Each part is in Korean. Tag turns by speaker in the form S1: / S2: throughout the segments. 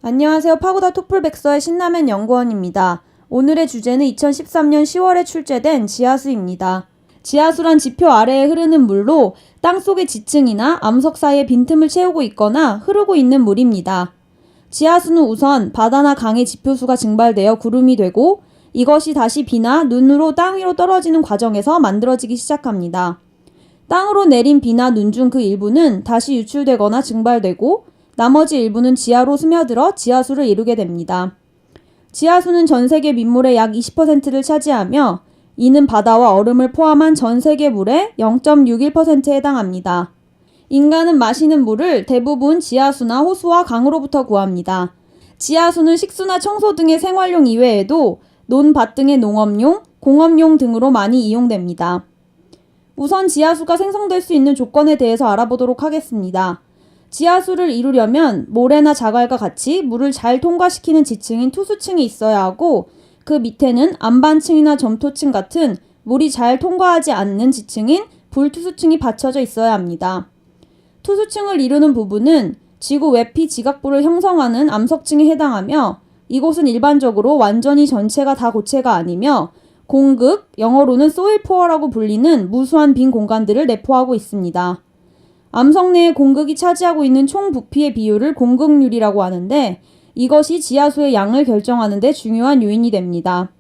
S1: 안녕하세요. 파고다 토플백서의 신라면 연구원입니다. 오늘의 주제는 2013년 10월에 출제된 지하수입니다. 지하수란 지표 아래에 흐르는 물로 땅속의 지층이나 암석 사이에 빈틈을 채우고 있거나 흐르고 있는 물입니다. 지하수는 우선 바다나 강의 지표수가 증발되어 구름이 되고 이것이 다시 비나 눈으로 땅 위로 떨어지는 과정에서 만들어지기 시작합니다. 땅으로 내린 비나 눈 중 그 일부는 다시 유출되거나 증발되고 나머지 일부는 지하로 스며들어 지하수를 이루게 됩니다. 지하수는 전 세계 민물의 약 20%를 차지하며 이는 바다와 얼음을 포함한 전 세계 물의 0.61%에 해당합니다. 인간은 마시는 물을 대부분 지하수나 호수와 강으로부터 구합니다. 지하수는 식수나 청소 등의 생활용 이외에도 논, 밭 등의 농업용, 공업용 등으로 많이 이용됩니다. 우선 지하수가 생성될 수 있는 조건에 대해서 알아보도록 하겠습니다. 지하수를 이루려면 모래나 자갈과 같이 물을 잘 통과시키는 지층인 투수층이 있어야 하고 그 밑에는 안반층이나 점토층 같은 물이 잘 통과하지 않는 지층인 불투수층이 받쳐져 있어야 합니다. 투수층을 이루는 부분은 지구 외피 지각부를 형성하는 암석층에 해당하며 이곳은 일반적으로 완전히 전체가 다 고체가 아니며 공극, 영어로는 소일 포어라고 불리는 무수한 빈 공간들을 내포하고 있습니다. 암석 내의 공극이 차지하고 있는 총 부피의 비율을 공극률이라고 하는데 이것이 지하수의 양을 결정하는 데 중요한 요인이 됩니다.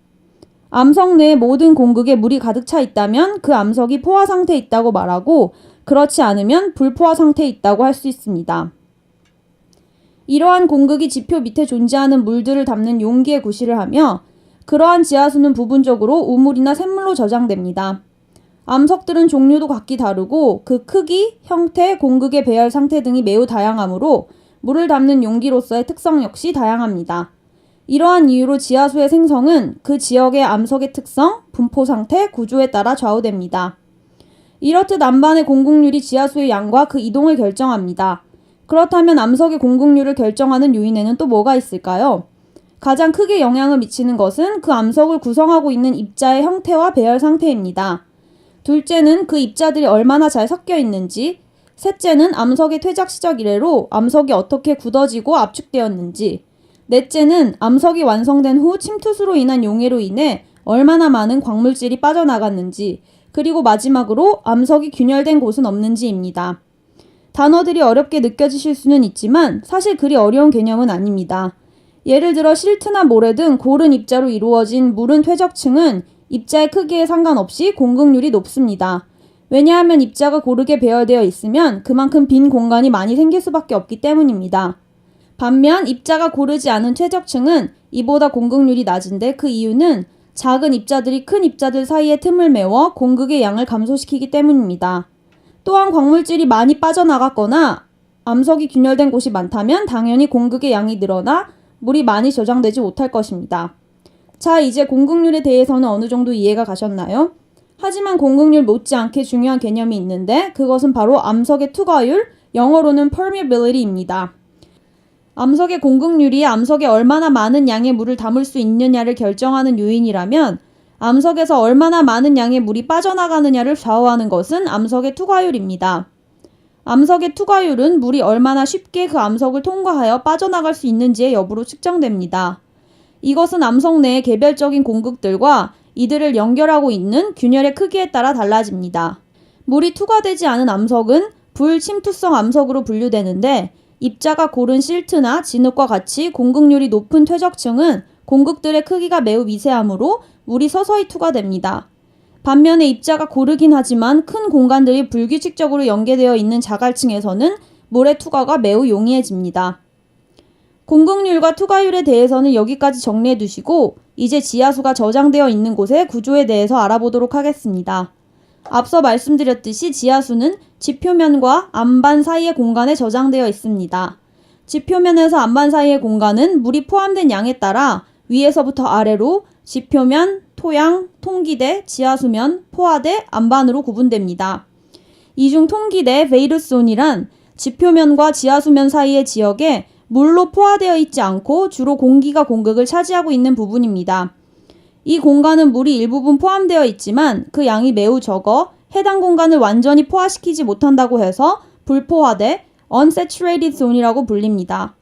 S1: 암석 내의 모든 공극에 물이 가득 차 있다면 그 암석이 포화 상태에 있다고 말하고 그렇지 않으면 불포화 상태에 있다고 할 수 있습니다. 이러한 공극이 지표 밑에 존재하는 물들을 담는 용기에 구실을 하며 그러한 지하수는 부분적으로 우물이나 샘물로 저장됩니다. 암석들은 종류도 각기 다르고 그 크기, 형태, 공극의 배열 상태 등이 매우 다양하므로 물을 담는 용기로서의 특성 역시 다양합니다. 이러한 이유로 지하수의 생성은 그 지역의 암석의 특성, 분포 상태, 구조에 따라 좌우됩니다. 이렇듯 안반의 공극률이 지하수의 양과 그 이동을 결정합니다. 그렇다면 암석의 공극률을 결정하는 요인에는 또 뭐가 있을까요? 가장 크게 영향을 미치는 것은 그 암석을 구성하고 있는 입자의 형태와 배열 상태입니다. 둘째는 그 입자들이 얼마나 잘 섞여 있는지, 셋째는 암석의 퇴작 시작 이래로 암석이 어떻게 굳어지고 압축되었는지, 넷째는 암석이 완성된 후 침투수로 인한 용해로 인해 얼마나 많은 광물질이 빠져나갔는지, 그리고 마지막으로 암석이 균열된 곳은 없는지입니다. 단어들이 어렵게 느껴지실 수는 있지만 사실 그리 어려운 개념은 아닙니다. 예를 들어 실트나 모래 등 고른 입자로 이루어진 물은 퇴적층은 입자의 크기에 상관없이 공극률이 높습니다. 왜냐하면 입자가 고르게 배열되어 있으면 그만큼 빈 공간이 많이 생길 수밖에 없기 때문입니다. 반면 입자가 고르지 않은 퇴적층은 이보다 공극률이 낮은데 그 이유는 작은 입자들이 큰 입자들 사이에 틈을 메워 공극의 양을 감소시키기 때문입니다. 또한 광물질이 많이 빠져나갔거나 암석이 균열된 곳이 많다면 당연히 공극의 양이 늘어나 물이 많이 저장되지 못할 것입니다. 자, 이제 공극률에 대해서는 어느 정도 이해가 가셨나요? 하지만 공극률 못지않게 중요한 개념이 있는데 그것은 바로 암석의 투과율, 영어로는 permeability입니다. 암석의 공극률이 암석에 얼마나 많은 양의 물을 담을 수 있느냐를 결정하는 요인이라면 암석에서 얼마나 많은 양의 물이 빠져나가느냐를 좌우하는 것은 암석의 투과율입니다. 암석의 투과율은 물이 얼마나 쉽게 그 암석을 통과하여 빠져나갈 수 있는지의 여부로 측정됩니다. 이것은 암석 내의 개별적인 공극들과 이들을 연결하고 있는 균열의 크기에 따라 달라집니다. 물이 투과되지 않은 암석은 불침투성 암석으로 분류되는데 입자가 고른 실트나 진흙과 같이 공극률이 높은 퇴적층은 공극들의 크기가 매우 미세하므로 물이 서서히 투과됩니다. 반면에 입자가 고르긴 하지만 큰 공간들이 불규칙적으로 연계되어 있는 자갈층에서는 물의 투과가 매우 용이해집니다. 공극률과 투과율에 대해서는 여기까지 정리해 두시고 이제 지하수가 저장되어 있는 곳의 구조에 대해서 알아보도록 하겠습니다. 앞서 말씀드렸듯이 지하수는 지표면과 안반 사이의 공간에 저장되어 있습니다. 지표면에서 안반 사이의 공간은 물이 포함된 양에 따라 위에서부터 아래로 지표면, 토양, 통기대, 지하수면, 포화대, 안반으로 구분됩니다. 이 중 통기대 베이르스온이란 지표면과 지하수면 사이의 지역에 물로 포화되어 있지 않고 주로 공기가 공극을 차지하고 있는 부분입니다. 이 공간은 물이 일부분 포함되어 있지만 그 양이 매우 적어 해당 공간을 완전히 포화시키지 못한다고 해서 불포화대, unsaturated zone이라고 불립니다.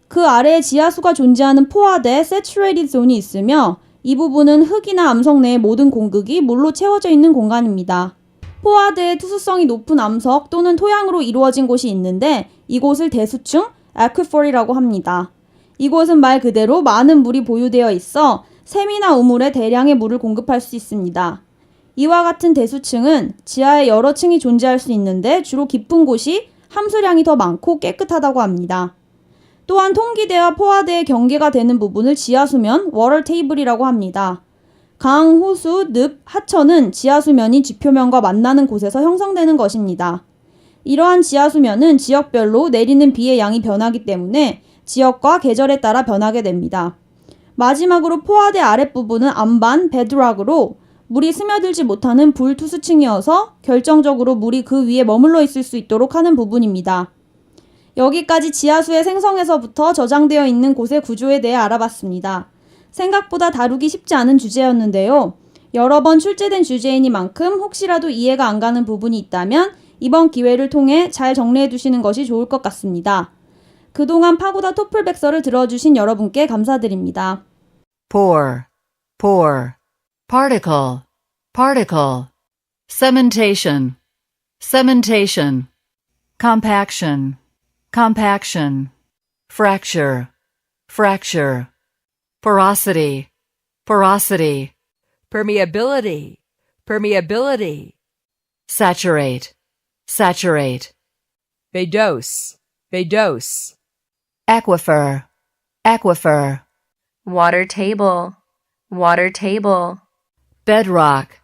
S1: 그 아래에 지하수가 존재하는 포화대 Saturated Zone이 있으며 이 부분은 흙이나 암석 내의 모든 공극이 물로 채워져 있는 공간입니다. 포화대의 투수성이 높은 암석 또는 토양으로 이루어진 곳이 있는데 이곳을 대수층 Aquifera라고 합니다. 이곳은 말 그대로 많은 물이 보유되어 있어 샘이나 우물에 대량의 물을 공급할 수 있습니다. 이와 같은 대수층은 지하에 여러 층이 존재할 수 있는데 주로 깊은 곳이 함수량이 더 많고 깨끗하다고 합니다. 또한 통기대와 포화대의 경계가 되는 부분을 지하수면 워터 테이블이라고 합니다. 강, 호수, 늪, 하천은 지하수면이 지표면과 만나는 곳에서 형성되는 것입니다. 이러한 지하수면은 지역별로 내리는 비의 양이 변하기 때문에 지역과 계절에 따라 변하게 됩니다. 마지막으로 포화대 아랫부분은 암반, 베드락으로 물이 스며들지 못하는 불투수층이어서 결정적으로 물이 그 위에 머물러 있을 수 있도록 하는 부분입니다. 여기까지 지하수의 생성에서부터 저장되어 있는 곳의 구조에 대해 알아봤습니다. 생각보다 다루기 쉽지 않은 주제였는데요. 여러 번 출제된 주제이니만큼 혹시라도 이해가 안 가는 부분이 있다면 이번 기회를 통해 잘 정리해 두시는 것이 좋을 것 같습니다. 그동안 파고다 토플 백서를 들어주신 여러분께 감사드립니다.
S2: Pour, particle, cementation, compaction, fracture, porosity,
S3: permeability,
S2: saturate,
S3: vadose,
S2: aquifer,
S4: water table,
S2: bedrock,